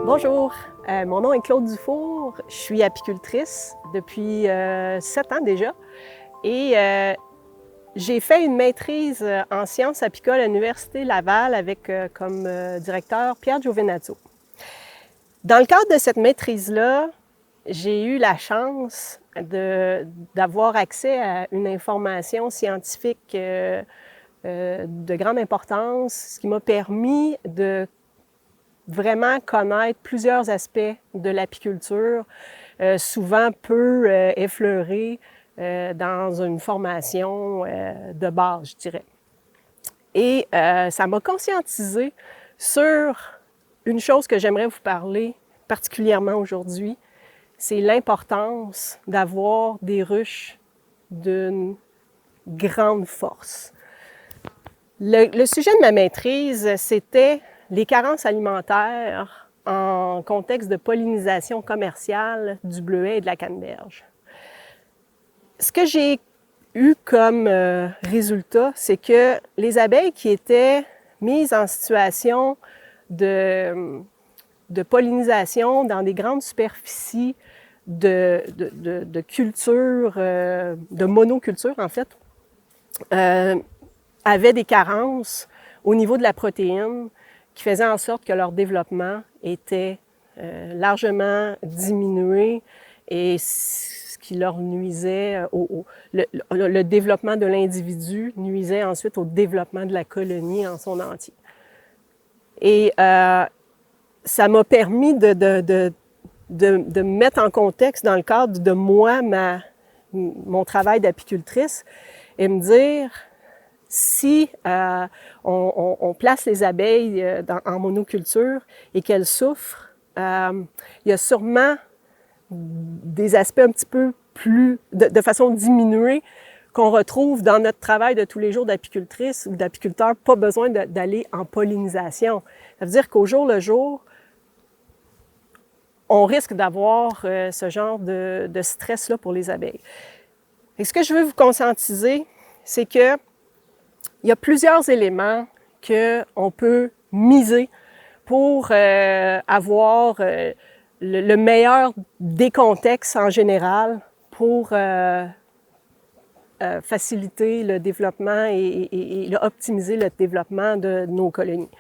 Bonjour, mon nom est Claude Dufour, je suis apicultrice depuis 7 ans déjà et j'ai fait une maîtrise en sciences apicoles à l'Université Laval avec comme directeur Pierre Giovinazzo. Dans le cadre de cette maîtrise-là, j'ai eu la chance d'avoir accès à une information scientifique de grande importance, ce qui m'a permis de vraiment connaître plusieurs aspects de l'apiculture, souvent peu effleurés dans une formation de base, je dirais. Et ça m'a conscientisé sur une chose que j'aimerais vous parler particulièrement aujourd'hui, c'est l'importance d'avoir des ruches d'une grande force. Le sujet de ma maîtrise, c'était les carences alimentaires en contexte de pollinisation commerciale du bleuet et de la canneberge. Ce que j'ai eu comme résultat, c'est que les abeilles qui étaient mises en situation de pollinisation dans des grandes superficies de culture, de monoculture en fait, avaient des carences au niveau de la protéine qui faisaient en sorte que leur développement était largement diminué et ce qui leur nuisait, le développement de l'individu nuisait ensuite au développement de la colonie en son entier. Et ça m'a permis de mettre en contexte dans le cadre de moi, mon travail d'apicultrice et me dire, si on place les abeilles en monoculture et qu'elles souffrent, il y a sûrement des aspects un petit peu plus, de façon diminuée, qu'on retrouve dans notre travail de tous les jours d'apicultrice ou d'apiculteur, pas besoin d'aller en pollinisation. Ça veut dire qu'au jour le jour, on risque d'avoir ce genre de stress-là pour les abeilles. Et ce que je veux vous conscientiser, c'est que il y a plusieurs éléments qu'on peut miser pour avoir le meilleur des contextes en général pour faciliter le développement et optimiser le développement de nos colonies.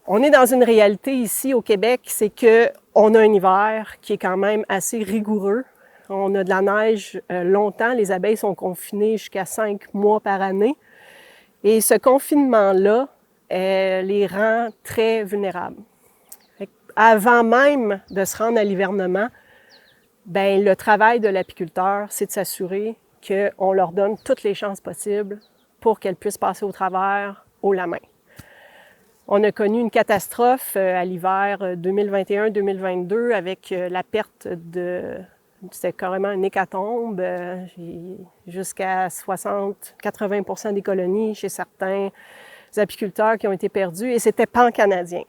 On est dans une réalité ici au Québec, c'est qu'on a un hiver qui est quand même assez rigoureux. On a de la neige longtemps, les abeilles sont confinées jusqu'à 5 mois par année. Et ce confinement-là les rend très vulnérables. Avant même de se rendre à l'hivernement, ben, le travail de l'apiculteur, c'est de s'assurer qu'on leur donne toutes les chances possibles pour qu'elles puissent passer au travers haut la main. On a connu une catastrophe à l'hiver 2021-2022 avec la perte c'était carrément une hécatombe, jusqu'à 60-80% des colonies chez certains apiculteurs qui ont été perdus, et c'était pan-canadien.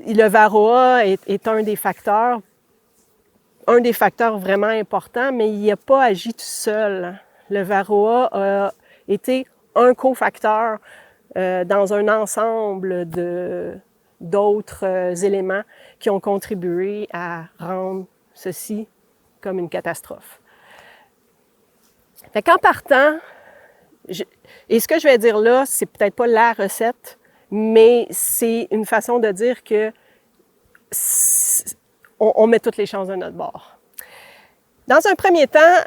Le varroa est un des facteurs vraiment importants, mais il n'a pas agi tout seul. Le varroa a été un cofacteur dans un ensemble d'autres éléments qui ont contribué à rendre ceci comme une catastrophe. Fait qu'en partant, et ce que je vais dire là, c'est peut-être pas la recette, mais c'est une façon de dire que on met toutes les chances de notre bord. Dans un premier temps,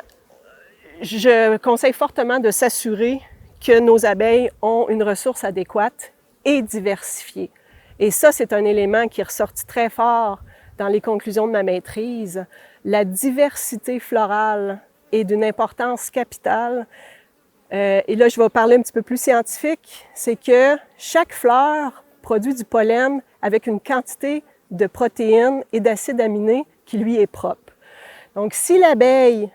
je conseille fortement de s'assurer que nos abeilles ont une ressource adéquate et diversifiée. Et ça, c'est un élément qui est ressorti très fort dans les conclusions de ma maîtrise. La diversité florale est d'une importance capitale. Et là, je vais parler un petit peu plus scientifique. C'est que chaque fleur produit du pollen avec une quantité de protéines et d'acides aminés qui lui est propre. Donc, si l'abeille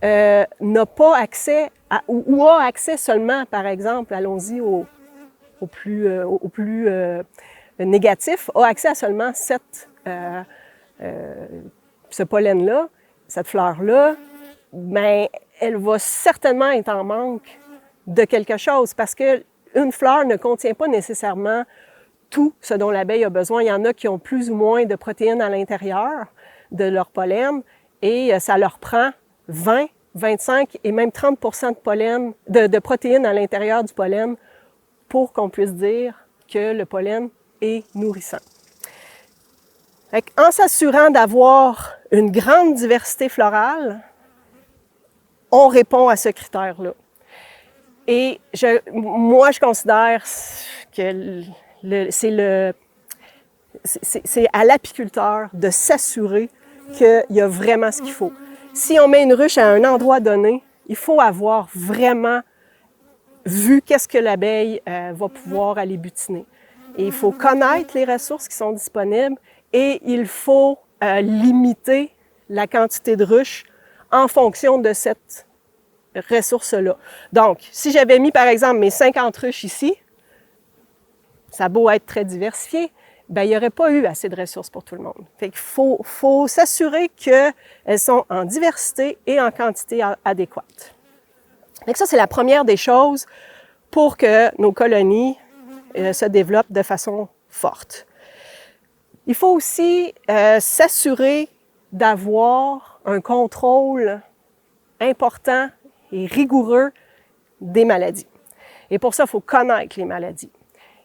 n'a pas accès ou a accès seulement, par exemple, allons-y au plus négatif, a accès à seulement ce pollen-là, cette fleur-là, bien, elle va certainement être en manque de quelque chose parce qu'une fleur ne contient pas nécessairement tout ce dont l'abeille a besoin. Il y en a qui ont plus ou moins de protéines à l'intérieur de leur pollen et ça leur prend 20, 25 et même 30 de pollen, de protéines à l'intérieur du pollen pour qu'on puisse dire que le pollen est nourrissant. En s'assurant d'avoir une grande diversité florale, on répond à ce critère-là. Et moi, je considère que c'est à l'apiculteur de s'assurer qu'il y a vraiment ce qu'il faut. Si on met une ruche à un endroit donné, il faut avoir vraiment vu qu'est-ce que l'abeille va pouvoir aller butiner. Et il faut connaître les ressources qui sont disponibles et il faut limiter la quantité de ruches en fonction de cette ressource-là. Donc, si j'avais mis, par exemple, mes 50 ruches ici, ça a beau être très diversifié, bien, il n'y aurait pas eu assez de ressources pour tout le monde. Fait qu'il faut s'assurer qu'elles sont en diversité et en quantité adéquate. Donc ça, c'est la première des choses pour que nos colonies se développent de façon forte. Il faut aussi s'assurer d'avoir un contrôle important et rigoureux des maladies. Et pour ça, il faut connaître les maladies.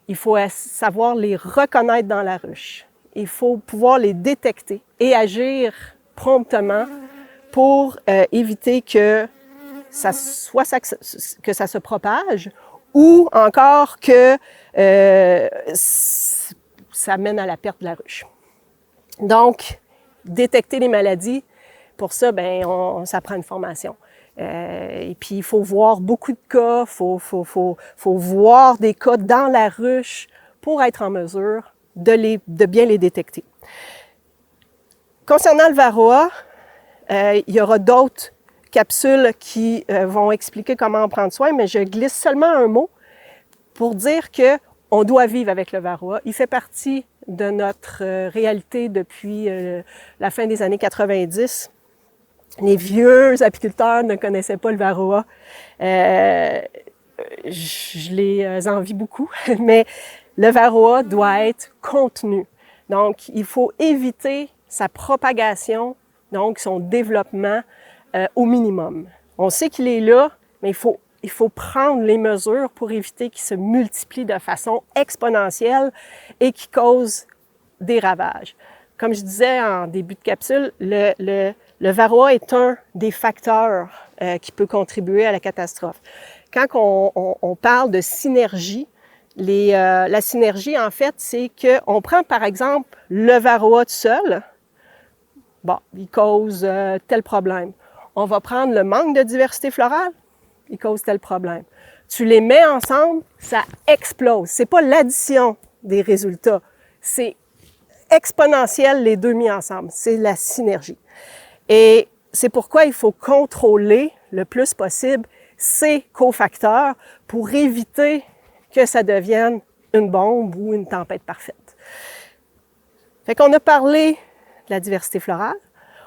Il faut savoir les reconnaître dans la ruche. Il faut pouvoir les détecter et agir promptement pour éviter que ça se propage ou encore que ça mène à la perte de la ruche. Donc, détecter les maladies, pour ça, bien, ça prend une formation. Et puis, il faut voir beaucoup de cas, faut voir des cas dans la ruche pour être en mesure de bien les détecter. Concernant le varroa, il y aura d'autres capsules qui vont expliquer comment en prendre soin, mais je glisse seulement un mot pour dire qu'on doit vivre avec le varroa. Il fait partie de notre réalité depuis la fin des années 90. Les vieux apiculteurs ne connaissaient pas le varroa. Je les envie beaucoup, mais le varroa doit être contenu. Donc, il faut éviter sa propagation, donc son développement au minimum. On sait qu'il est là, mais il faut prendre les mesures pour éviter qu'il se multiplie de façon exponentielle et qu'il cause des ravages. Comme je disais en début de capsule, le varroa est un des facteurs qui peut contribuer à la catastrophe. Quand on parle de synergie, la synergie, en fait, c'est qu'on prend, par exemple, le varroa tout seul. Bon, il cause tel problème. On va prendre le manque de diversité florale, il cause tel problème. Tu les mets ensemble, ça explose. C'est pas l'addition des résultats, c'est exponentiel les deux mis ensemble. C'est la synergie. Et c'est pourquoi il faut contrôler le plus possible ces cofacteurs pour éviter que ça devienne une bombe ou une tempête parfaite. Fait qu'on a parlé de la diversité florale,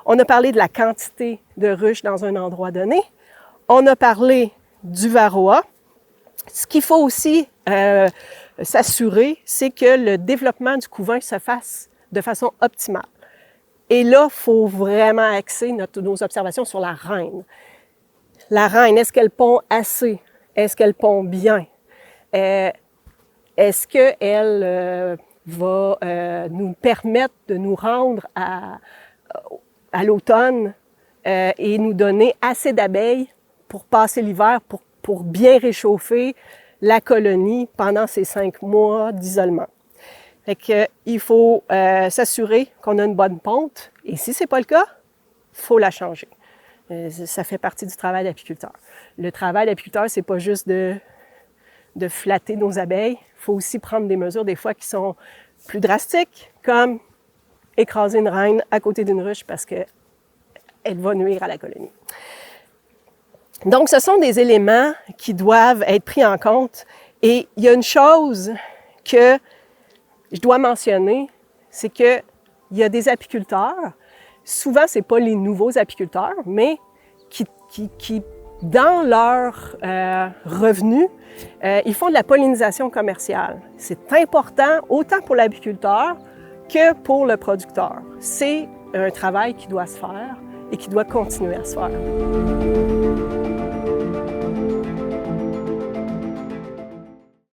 on a parlé de la quantité de ruches dans un endroit donné, on a parlé du varroa. Ce qu'il faut aussi s'assurer, c'est que le développement du couvain se fasse de façon optimale. Et là, il faut vraiment axer nos observations sur la reine. La reine, est-ce qu'elle pond assez? Est-ce qu'elle pond bien? Est-ce qu'elle va nous permettre de nous rendre à l'automne et nous donner assez d'abeilles pour passer l'hiver, pour bien réchauffer la colonie pendant ces 5 mois d'isolement. Fait que, il faut s'assurer qu'on a une bonne ponte, et si ce n'est pas le cas, il faut la changer. Ça fait partie du travail d'apiculteur. Le travail d'apiculteur, c'est pas juste de flatter nos abeilles, il faut aussi prendre des mesures des fois qui sont plus drastiques, comme écraser une reine à côté d'une ruche parce qu'elle va nuire à la colonie. Donc, ce sont des éléments qui doivent être pris en compte. Et il y a une chose que je dois mentionner, c'est qu'il y a des apiculteurs, souvent ce n'est pas les nouveaux apiculteurs, mais qui dans leurs revenus, ils font de la pollinisation commerciale. C'est important autant pour l'apiculteur que pour le producteur. C'est un travail qui doit se faire et qui doit continuer à se faire.